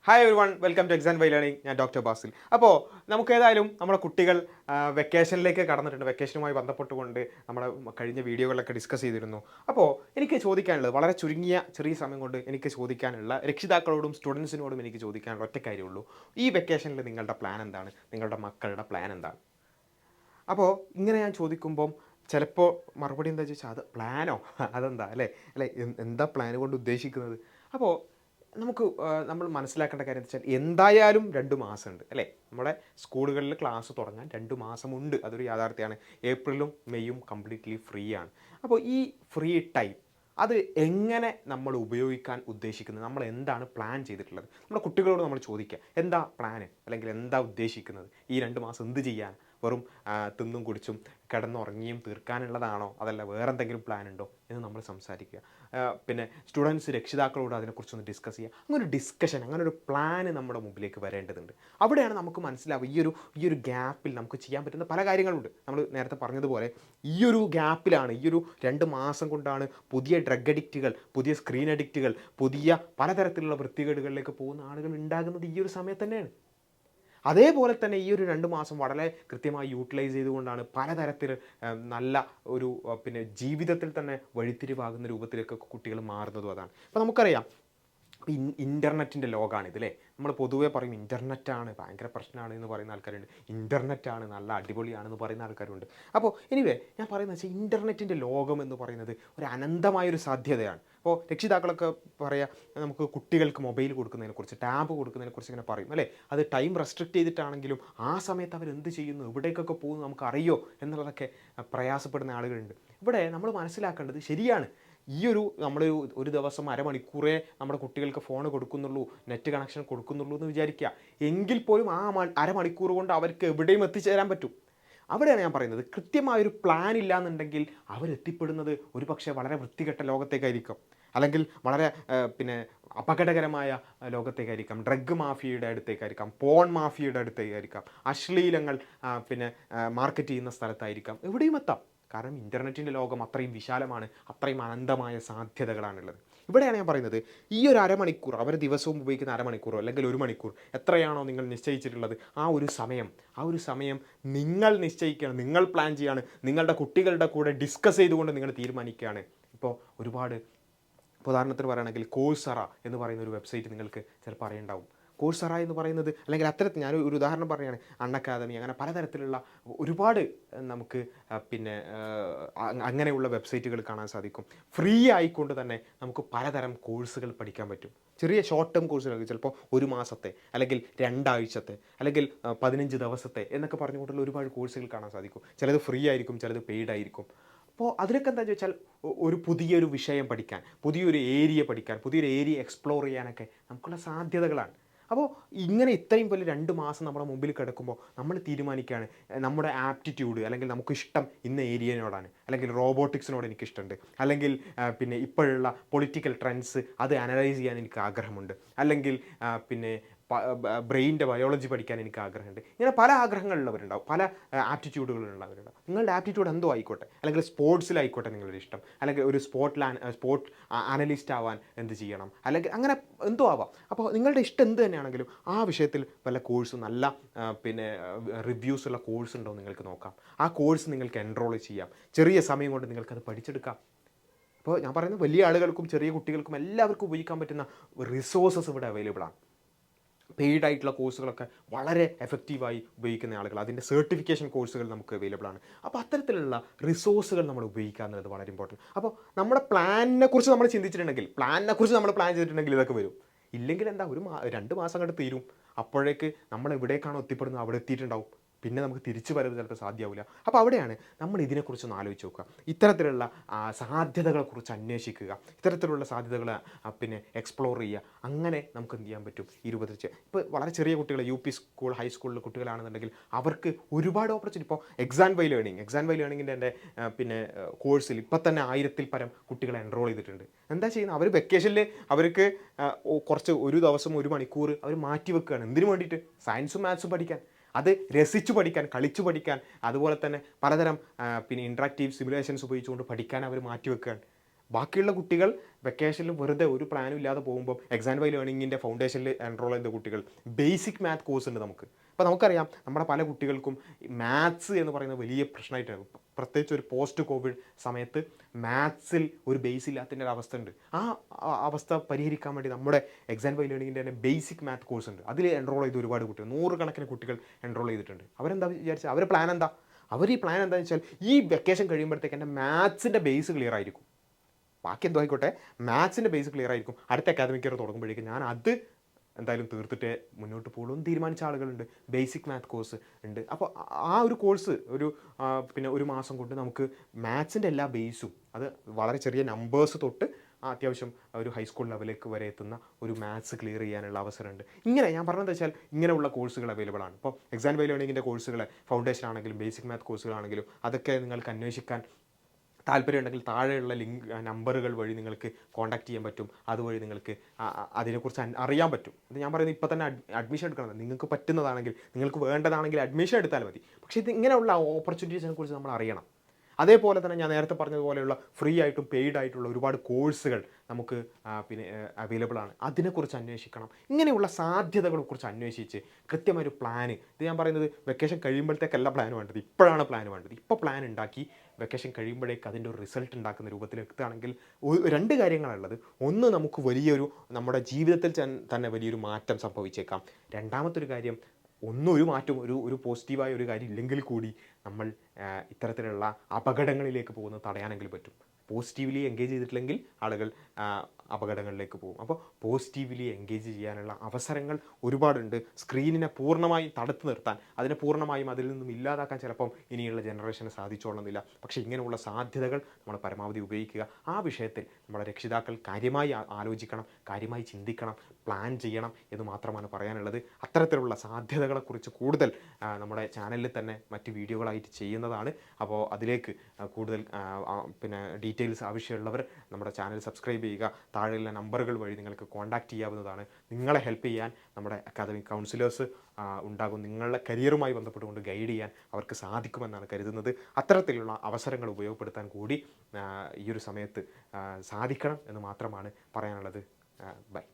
Hi everyone, welcome to exam why learning. ഞാൻ doctor Basil. അപ്പോൾ നമുക്കേതായാലും നമ്മുടെ കുട്ടികൾ വെക്കേഷനിലേക്ക് കടന്നിട്ടുണ്ട്. വെക്കേഷനുമായി ബന്ധപ്പെട്ടുകൊണ്ട് നമ്മുടെ കഴിഞ്ഞ വീഡിയോകളിലൊക്കെ ഡിസ്കസ് ചെയ്തിരുന്നു. അപ്പോൾ എനിക്ക് ചോദിക്കാനുള്ളത് വളരെ ചുരുങ്ങിയ ചെറിയ സമയം കൊണ്ട് എനിക്ക് ചോദിക്കാനുള്ള രക്ഷിതാക്കളോടും സ്റ്റുഡൻസിനോടും എനിക്ക് ചോദിക്കാനുള്ള ഒറ്റ കാര്യമുള്ളൂ. ഈ വെക്കേഷനിൽ നിങ്ങളുടെ പ്ലാൻ എന്താണ്? നിങ്ങളുടെ മക്കളുടെ പ്ലാൻ എന്താണ്? അപ്പോൾ ഇങ്ങനെ ഞാൻ ചോദിക്കുമ്പം ചിലപ്പോൾ മറുപടി എന്താ ചോദിച്ചാൽ അത് പ്ലാനോ അതെന്താ അല്ലേ എന്താ പ്ലാൻ കൊണ്ട് ഉദ്ദേശിക്കുന്നത്? അപ്പോൾ നമുക്ക് നമ്മൾ മനസ്സിലാക്കേണ്ട കാര്യം എന്താ വെച്ചാൽ എന്തായാലും 2 മാസമുണ്ട് അല്ലേ? നമ്മുടെ സ്കൂളുകളിൽ ക്ലാസ് തുടങ്ങാൻ 2 മാസമുണ്ട്. അതൊരു യാഥാർത്ഥ്യമാണ്. ഏപ്രിലും മെയ്യും കംപ്ലീറ്റ്ലി ഫ്രീ ആണ്. അപ്പോൾ ഈ ഫ്രീ ടൈം അത് എങ്ങനെ നമ്മൾ ഉപയോഗിക്കാൻ ഉദ്ദേശിക്കുന്നത്, നമ്മൾ എന്താണ് പ്ലാൻ ചെയ്തിട്ടുള്ളത്? നമ്മുടെ കുട്ടികളോട് നമ്മൾ ചോദിക്കുക, എന്താ പ്ലാന് അല്ലെങ്കിൽ എന്താ ഉദ്ദേശിക്കുന്നത്? ഈ 2 മാസം എന്ത് ചെയ്യാൻ? വെറും തിന്നും കുടിച്ചും കിടന്നുറങ്ങിയും തീർക്കാനുള്ളതാണോ, അതല്ല വേറെ എന്തെങ്കിലും പ്ലാൻ ഉണ്ടോ എന്ന് നമ്മൾ സംസാരിക്കുക. പിന്നെ സ്റ്റുഡൻസ് രക്ഷിതാക്കളോട് അതിനെക്കുറിച്ചൊന്ന് ഡിസ്കസ് ചെയ്യുക. അങ്ങനെ ഒരു ഡിസ്കഷൻ, അങ്ങനെ ഒരു പ്ലാന് നമ്മുടെ മുമ്പിലേക്ക് വരേണ്ടതുണ്ട്. അവിടെയാണ് നമുക്ക് മനസ്സിലാവുക ഈ ഒരു ഗ്യാപ്പിൽ നമുക്ക് ചെയ്യാൻ പറ്റുന്ന പല കാര്യങ്ങളുണ്ട്. നമ്മൾ നേരത്തെ പറഞ്ഞതുപോലെ ഈ ഒരു ഗ്യാപ്പിലാണ്, ഈ ഒരു 2 മാസം കൊണ്ടാണ് പുതിയ ഡ്രഗ് അഡിക്റ്റുകൾ, പുതിയ സ്ക്രീൻ അഡിക്റ്റുകൾ, പുതിയ പലതരത്തിലുള്ള വൃത്തികേടുകളിലേക്ക് പോകുന്ന ആളുകൾ ഉണ്ടാകുന്നത് ഈ ഒരു സമയത്ത് തന്നെയാണ്. അതേപോലെ തന്നെ ഈ ഒരു 2 മാസം വളരെ കൃത്യമായി യൂട്ടിലൈസ് ചെയ്തുകൊണ്ടാണ് പലതരത്തിൽ നല്ല ഒരു പിന്നെ ജീവിതത്തിൽ തന്നെ വഴിത്തിരിവാകുന്ന രൂപത്തിലേക്കൊക്കെ കുട്ടികൾ മാറുന്നതും അതാണ്. അപ്പോൾ നമുക്കറിയാം ഇൻ്റർനെറ്റിൻ്റെ ലോകമാണിത് അല്ലേ? നമ്മൾ പൊതുവേ പറയും ഇൻ്റർനെറ്റാണ് ഭയങ്കര പ്രശ്നമാണ് എന്ന് പറയുന്ന ആൾക്കാരുണ്ട്, ഇൻ്റർനെറ്റാണ് നല്ല അടിപൊളിയാണെന്ന് പറയുന്ന ആൾക്കാരുണ്ട്. അപ്പോൾ എനിവേ ഞാൻ പറയുന്നത് വെച്ചാൽ ഇൻ്റർനെറ്റിൻ്റെ ലോകം എന്ന് പറയുന്നത് ഒരു അനന്തമായൊരു സാധ്യതയാണ്. അപ്പോൾ രക്ഷിതാക്കളൊക്കെ പറയാം, നമുക്ക് കുട്ടികൾക്ക് മൊബൈൽ കൊടുക്കുന്നതിനെക്കുറിച്ച്, ടാബ് കൊടുക്കുന്നതിനെക്കുറിച്ച് ഇങ്ങനെ പറയും അല്ലേ? അത് ടൈം റെസ്ട്രിക്റ്റ് ചെയ്തിട്ടാണെങ്കിലും ആ സമയത്ത് അവരെന്ത് ചെയ്യുന്നു, എവിടേക്കൊക്കെ പോകുന്നു നമുക്കറിയോ എന്നുള്ളതൊക്കെ പ്രയാസപ്പെടുന്ന ആളുകളുണ്ട്. ഇവിടെ നമ്മൾ മനസ്സിലാക്കേണ്ടത് ശരിയാണ്, നമ്മൾ ഒരു ദിവസം അരമണിക്കൂറേ നമ്മുടെ കുട്ടികൾക്ക് ഫോൺ കൊടുക്കുന്നുള്ളൂ, നെറ്റ് കണക്ഷൻ കൊടുക്കുന്നുള്ളൂ എന്ന് വിചാരിക്കുക. എങ്കിൽ പോലും ആ അരമണിക്കൂർ കൊണ്ട് അവർക്ക് എവിടെയും എത്തിച്ചേരാൻ പറ്റും. അവിടെയാണ് ഞാൻ പറയുന്നത്, കൃത്യമായൊരു പ്ലാൻ ഇല്ല എന്നുണ്ടെങ്കിൽ അവരെത്തിപ്പെടുന്നത് ഒരു പക്ഷേ വളരെ വൃത്തികെട്ട ലോകത്തേക്കായിരിക്കും, അല്ലെങ്കിൽ വളരെ അപകടകരമായ ലോകത്തേക്കായിരിക്കാം. ഡ്രഗ് മാഫിയയുടെ അടുത്തേക്കായിരിക്കാം, പോൺ മാഫിയയുടെ അടുത്തേക്കായിരിക്കാം, അശ്ലീലങ്ങൾ മാർക്കറ്റ് ചെയ്യുന്ന സ്ഥലത്തായിരിക്കാം, എവിടെയും എത്താം. കാരണം ഇൻ്റർനെറ്റിൻ്റെ ലോകം അത്രയും വിശാലമാണ്, അത്രയും അനന്തമായ സാധ്യതകളാണുള്ളത്. ഇവിടെയാണ് ഞാൻ പറയുന്നത്, ഈ ഒരു അരമണിക്കൂർ, അവർ ദിവസവും ഉപയോഗിക്കുന്ന അരമണിക്കൂറോ അല്ലെങ്കിൽ 1 മണിക്കൂർ എത്രയാണോ നിങ്ങൾ നിശ്ചയിച്ചിട്ടുള്ളത്, ആ ഒരു സമയം നിങ്ങൾ നിശ്ചയിക്കുകയാണ്, നിങ്ങൾ പ്ലാൻ ചെയ്യുകയാണ്, നിങ്ങളുടെ കുട്ടികളുടെ കൂടെ ഡിസ്കസ് ചെയ്തുകൊണ്ട് നിങ്ങൾ തീരുമാനിക്കുകയാണ്. ഇപ്പോൾ ഒരുപാട്, ഉദാഹരണത്തിന് പറയുകയാണെങ്കിൽ കോഴ്സറ എന്ന് പറയുന്ന ഒരു വെബ്സൈറ്റ് നിങ്ങൾക്ക് ചിലപ്പോൾ അറിയുണ്ടാവും. കോഴ്സറ എന്ന് പറയുന്നത്, അല്ലെങ്കിൽ അത്തരത്തിൽ ഞാൻ ഒരു ഉദാഹരണം പറയുകയാണ്, അൺഅക്കാദമി, അങ്ങനെ പലതരത്തിലുള്ള ഒരുപാട് നമുക്ക് അങ്ങനെയുള്ള വെബ്സൈറ്റുകൾ കാണാൻ സാധിക്കും. ഫ്രീ ആയിക്കൊണ്ട് തന്നെ നമുക്ക് പലതരം കോഴ്സുകൾ പഠിക്കാൻ പറ്റും. ചെറിയ ഷോർട്ട് ടേം കോഴ്സുകൾ, ചിലപ്പോൾ 1 മാസത്തെ അല്ലെങ്കിൽ 2 ആഴ്ചത്തെ അല്ലെങ്കിൽ 15 ദിവസത്തെ എന്നൊക്കെ പറഞ്ഞുകൊണ്ടുള്ള ഒരുപാട് കോഴ്സുകൾ കാണാൻ സാധിക്കും. ചിലത് ഫ്രീ ആയിരിക്കും, ചിലത് പെയ്ഡ് ആയിരിക്കും. അപ്പോൾ അതിലൊക്കെ എന്താണെന്ന് വെച്ചാൽ ഒരു പുതിയൊരു വിഷയം പഠിക്കാൻ, പുതിയൊരു ഏരിയ പഠിക്കാൻ, പുതിയൊരു ഏരിയ എക്സ്പ്ലോർ ചെയ്യാനൊക്കെ നമുക്കുള്ള സാധ്യതകളാണ്. അപ്പോൾ ഇങ്ങനെ ഇത്രയും വലിയ 2 മാസം നമ്മുടെ മുമ്പിൽ കിടക്കുമ്പോൾ നമ്മൾ തീരുമാനിക്കുകയാണ്, നമ്മുടെ ആപ്റ്റിറ്റ്യൂഡ് അല്ലെങ്കിൽ നമുക്കിഷ്ടം ഇന്ന ഏരിയയോടാണ്, അല്ലെങ്കിൽ റോബോട്ടിക്സിനോട് എനിക്കിഷ്ടമുണ്ട്, അല്ലെങ്കിൽ ഇപ്പോഴുള്ള പൊളിറ്റിക്കൽ ട്രെൻഡ്സ് അത് അനലൈസ് ചെയ്യാൻ എനിക്ക് ആഗ്രഹമുണ്ട്, അല്ലെങ്കിൽ ബ്രെയിനിൻ്റെ ബയോളജി പഠിക്കാൻ എനിക്ക് ആഗ്രഹമുണ്ട്. ഇങ്ങനെ പല ആഗ്രഹങ്ങളുള്ളവരുണ്ടാവും, പല ആപ്റ്റിറ്റ്യൂഡുകളുള്ളവരുണ്ടാവും. നിങ്ങളുടെ ആപ്റ്റിറ്റ്യൂഡ് എന്തോ ആയിക്കോട്ടെ, അല്ലെങ്കിൽ സ്പോർട്സിലായിക്കോട്ടെ നിങ്ങളുടെ ഇഷ്ടം, അല്ലെങ്കിൽ ഒരു സ്പോർട്ട് അനലിസ്റ്റ് ആവാൻ എന്ത് ചെയ്യണം, അല്ലെങ്കിൽ അങ്ങനെ എന്തോ ആവാം. അപ്പോൾ നിങ്ങളുടെ ഇഷ്ടം എന്ത് തന്നെയാണെങ്കിലും ആ വിഷയത്തിൽ വല്ല കോഴ്സ്, നല്ല റിവ്യൂസ് ഉള്ള കോഴ്സ് ഉണ്ടോ നിങ്ങൾക്ക് നോക്കാം. ആ കോഴ്സ് നിങ്ങൾക്ക് എൻറോൾ ചെയ്യാം. ചെറിയ സമയം കൊണ്ട് നിങ്ങൾക്കത് പഠിച്ചെടുക്കാം. അപ്പോൾ ഞാൻ പറയുന്നത് വലിയ ആളുകൾക്കും ചെറിയ കുട്ടികൾക്കും എല്ലാവർക്കും ഉപയോഗിക്കാൻ പറ്റുന്ന റിസോഴ്സസ് ഇവിടെ അവൈലബിൾ ആണ്. പെയ്ഡ് ആയിട്ടുള്ള കോഴ്സുകളൊക്കെ വളരെ എഫക്റ്റീവായി ഉപയോഗിക്കുന്ന ആളുകൾ, അതിൻ്റെ സർട്ടിഫിക്കേഷൻ കോഴ്സുകൾ നമുക്ക് അവൈലബിൾ ആണ്. അപ്പോൾ അത്തരത്തിലുള്ള റിസോഴ്സുകൾ നമ്മൾ ഉപയോഗിക്കുക എന്നുള്ളത് വളരെ ഇമ്പോർട്ടൻറ്റ്. അപ്പോൾ നമ്മുടെ പ്ലാനിനെക്കുറിച്ച് നമ്മൾ ചിന്തിച്ചിട്ടുണ്ടെങ്കിൽ, നമ്മൾ പ്ലാൻ ചെയ്തിട്ടുണ്ടെങ്കിൽ ഇതൊക്കെ വരും. ഇല്ലെങ്കിൽ എന്താ, 2 മാസം കണ്ട് തീരും. അപ്പോഴേക്ക് നമ്മൾ എവിടേക്കാണോ എത്തിപ്പെടുന്നത് അവിടെ എത്തിയിട്ടുണ്ടാവും. പിന്നെ നമുക്ക് തിരിച്ചു വരവ് ചിലപ്പോൾ സാധ്യമാവില്ല. അപ്പോൾ അവിടെയാണ് നമ്മൾ ഇതിനെക്കുറിച്ചൊന്ന് ആലോചിച്ച് നോക്കുക, ഇത്തരത്തിലുള്ള സാധ്യതകളെക്കുറിച്ച് അന്വേഷിക്കുക, ഇത്തരത്തിലുള്ള സാധ്യതകൾ എക്സ്പ്ലോർ ചെയ്യുക. അങ്ങനെ നമുക്ക് എന്ത് ചെയ്യാൻ പറ്റും? ഇപ്പോൾ വളരെ ചെറിയ കുട്ടികൾ, UP സ്കൂൾ, ഹൈസ്കൂളിലെ കുട്ടികളാണെന്നുണ്ടെങ്കിൽ അവർക്ക് ഒരുപാട് ഓപ്പർച്യൂണിറ്റി. ഇപ്പോൾ എക്സാം വൈ ലേണിങ്ങിൻ്റെ എൻ്റെ കോഴ്സിൽ ഇപ്പോൾ തന്നെ 1000-ൽ പരം കുട്ടികളെ എൻറോൾ ചെയ്തിട്ടുണ്ട്. എന്താ ചെയ്യുന്നത്? അവർ വെക്കേഷനിൽ അവർക്ക് കുറച്ച് ഒരു ദിവസം 1 മണിക്കൂർ അവർ മാറ്റി വെക്കുകയാണ്. എന്തിനു വേണ്ടിയിട്ട്? സയൻസും മാത്സും പഠിക്കാൻ, അത് രസിച്ചു പഠിക്കാൻ, കളിച്ചു പഠിക്കാൻ, അതുപോലെ തന്നെ പലതരം ഇൻട്രാക്റ്റീവ് സിമുലേഷൻസ് ഉപയോഗിച്ചുകൊണ്ട് പഠിക്കാൻ അവർ മാറ്റിവെക്കുകയാണ്. ബാക്കിയുള്ള കുട്ടികൾ വെക്കേഷനിൽ വെറുതെ ഒരു പ്ലാനും ഇല്ലാതെ പോകുമ്പോൾ എക്സാം ബൈ ലേണിങ്ങിൻ്റെ ഫൗണ്ടേഷനിൽ എൻറോൾ ചെയ്ത കുട്ടികൾ ബേസിക് മാത്ത് കോഴ്സ് ഉണ്ട് നമുക്ക്. അപ്പോൾ നമുക്കറിയാം നമ്മുടെ പല കുട്ടികൾക്കും മാത്സ് എന്ന് പറയുന്നത് വലിയ പ്രശ്നമായിട്ടാണ്. പ്രത്യേകിച്ച് ഒരു പോസ്റ്റ് കോവിഡ് സമയത്ത് മാത്സിൽ ഒരു ബേസ് ഇല്ലാത്തതിൻ്റെ ഒരു അവസ്ഥ ഉണ്ട്. ആ അവസ്ഥ പരിഹരിക്കാൻ വേണ്ടി നമ്മുടെ എക്സാം ബൈ ലേണിങ്ങിൻ്റെ തന്നെ ബേസിക് മാത്ത് കോഴ്സ് ഉണ്ട്. അതിൽ എൻറോൾ ചെയ്ത് ഒരുപാട് കുട്ടികൾ, 100 കണക്കിന് കുട്ടികൾ എൻറോൾ ചെയ്തിട്ടുണ്ട്. അവരെന്താ വിചാരിച്ചാൽ, അവരുടെ പ്ലാൻ എന്താ? അവർ ഈ പ്ലാൻ എന്താണെന്ന് വെച്ചാൽ ഈ വെക്കേഷൻ കഴിയുമ്പോഴത്തേക്ക് എൻ്റെ മാത്സിൻ്റെ ബേസ് ക്ലിയർ ആയിരിക്കും, ബാക്കി എന്തോ ആയിക്കോട്ടെ, മാത്സിൻ്റെ ബേസ് ക്ലിയർ ആയിരിക്കും, അടുത്ത അക്കാദമിക് ഇയർ തുടങ്ങുമ്പോഴേക്കും ഞാൻ അത് എന്തായാലും തീർത്തിട്ടേ മുന്നോട്ട് പോകുള്ളൂ എന്ന് തീരുമാനിച്ച ആളുകളുണ്ട്. ബേസിക് മാത്ത് കോഴ്സ് ഉണ്ട്. അപ്പോൾ ആ ഒരു കോഴ്സ് പിന്നെ ഒരു മാസം കൊണ്ട് നമുക്ക് മാത്സിൻ്റെ എല്ലാ ബേസും, അത് വളരെ ചെറിയ നമ്പേഴ്സ് തൊട്ട് അത്യാവശ്യം ഒരു ഹൈസ്കൂൾ ലെവലിലേക്ക് വരെ എത്തുന്ന ഒരു മാത്സ് ക്ലിയർ ചെയ്യാനുള്ള അവസരമുണ്ട്. ഇങ്ങനെ ഞാൻ പറഞ്ഞത് വെച്ചാൽ ഇങ്ങനെയുള്ള കോഴ്സുകൾ അവൈലബിൾ ആണ്. ഇപ്പോൾ എക്സാം ബൈ ലേണിങ്ങിൻ്റെ കോഴ്സുകൾ ഫൗണ്ടേഷൻ ആണെങ്കിലും ബേസിക് മാത്ത് കോഴ്സുകളാണെങ്കിലും അതൊക്കെ നിങ്ങൾക്ക് അന്വേഷിക്കാൻ താല്പര്യമുണ്ടെങ്കിൽ താഴെയുള്ള നമ്പറുകൾ വഴി നിങ്ങൾക്ക് കോൺടാക്ട് ചെയ്യാൻ പറ്റും. അതുവഴി നിങ്ങൾക്ക് അതിനെക്കുറിച്ച് അറിയാൻ പറ്റും. ഇത് ഞാൻ പറയുന്നത് ഇപ്പോൾ തന്നെ അഡ്മിഷൻ എടുക്കണം. നിങ്ങൾക്ക് പറ്റുന്നതാണെങ്കിൽ, നിങ്ങൾക്ക് വേണ്ടതാണെങ്കിൽ അഡ്മിഷൻ എടുത്താൽ മതി. പക്ഷേ ഇത് ഇങ്ങനെയുള്ള ഓപ്പർച്യൂണിറ്റീസിനെ കുറിച്ച് നമ്മൾ അറിയണം. അതേപോലെ തന്നെ ഞാൻ നേരത്തെ പറഞ്ഞതുപോലെയുള്ള ഫ്രീ ആയിട്ടും പെയ്ഡ് ആയിട്ടുള്ള ഒരുപാട് കോഴ്സുകൾ നമുക്ക് പിന്നെ അവൈലബിൾ ആണ്. അതിനെക്കുറിച്ച് അന്വേഷിക്കണം. ഇങ്ങനെയുള്ള സാധ്യതകളെക്കുറിച്ച് അന്വേഷിച്ച് കൃത്യമായൊരു പ്ലാന്, ഇത് ഞാൻ പറയുന്നത് വെക്കേഷൻ കഴിയുമ്പോഴത്തേക്കല്ല പ്ലാൻ വേണ്ടത്, ഇപ്പോഴാണ് പ്ലാൻ വേണ്ടത്. ഇപ്പോൾ പ്ലാൻ ഉണ്ടാക്കി വെക്കേഷൻ കഴിയുമ്പോഴേക്ക് അതിൻ്റെ ഒരു റിസൾട്ട് ഉണ്ടാക്കുന്ന രൂപത്തിലെത്തുകയാണെങ്കിൽ 2 കാര്യങ്ങളുള്ളത്. ഒന്ന്, നമുക്ക് വലിയൊരു നമ്മുടെ ജീവിതത്തിൽ തന്നെ വലിയൊരു മാറ്റം സംഭവിച്ചേക്കാം. രണ്ടാമത്തെ ഒരു കാര്യം, ഒരു മാറ്റവും ഒരു പോസിറ്റീവായ ഒരു കാര്യം ഇല്ലെങ്കിൽ കൂടി നമ്മൾ ഇത്തരത്തിലുള്ള അപകടങ്ങളിലേക്ക് പോകുന്നത് തടയാനെങ്കിലും പറ്റും. പോസിറ്റീവ്ലി എൻഗേജ് ചെയ്തിട്ടില്ലെങ്കിൽ ആളുകൾ അപകടങ്ങളിലേക്ക് പോകും. അപ്പോൾ പോസിറ്റീവ്ലി എൻഗേജ് ചെയ്യാനുള്ള അവസരങ്ങൾ ഒരുപാടുണ്ട്. സ്ക്രീനിനെ പൂർണ്ണമായും തടുത്തു നിർത്താൻ, അതിനെ പൂർണ്ണമായും അതിൽ നിന്നും ഇല്ലാതാക്കാൻ ചിലപ്പം ഇനിയുള്ള ജനറേഷന് സാധിച്ചോളുന്നില്ല. പക്ഷേ ഇങ്ങനെയുള്ള സാധ്യതകൾ നമ്മൾ പരമാവധി ഉപയോഗിക്കുക. ആ വിഷയത്തിൽ നമ്മുടെ രക്ഷിതാക്കൾ കാര്യമായി ആലോചിക്കണം, കാര്യമായി ചിന്തിക്കണം, പ്ലാൻ ചെയ്യണം എന്ന് മാത്രമാണ് പറയാനുള്ളത്. അത്തരത്തിലുള്ള സാധ്യതകളെക്കുറിച്ച് കൂടുതൽ നമ്മുടെ ചാനലിൽ തന്നെ മറ്റ് വീഡിയോകളായിട്ട് ചെയ്യുന്നതാണ്. അപ്പോൾ അതിലേക്ക് കൂടുതൽ പിന്നെ ഡീറ്റെയിൽസ് ആവശ്യമുള്ളവർ നമ്മുടെ ചാനൽ സബ്സ്ക്രൈബ് ചെയ്യുക. താഴെയുള്ള നമ്പറുകൾ വഴി നിങ്ങൾക്ക് കോൺടാക്റ്റ് ചെയ്യാവുന്നതാണ്. നിങ്ങളെ ഹെൽപ്പ് ചെയ്യാൻ നമ്മുടെ അക്കാദമിക് കൗൺസിലേഴ്സ് ഉണ്ടാകും. നിങ്ങളുടെ കരിയറുമായി ബന്ധപ്പെട്ടുകൊണ്ട് ഗൈഡ് ചെയ്യാൻ അവർക്ക് സാധിക്കുമെന്നാണ് കരുതുന്നത്. അത്തരത്തിലുള്ള അവസരങ്ങൾ ഉപയോഗപ്പെടുത്താൻ കൂടി ഈ ഒരു സമയത്ത് സാധിക്കണം എന്ന് മാത്രമാണ് പറയാനുള്ളത്. ബൈ.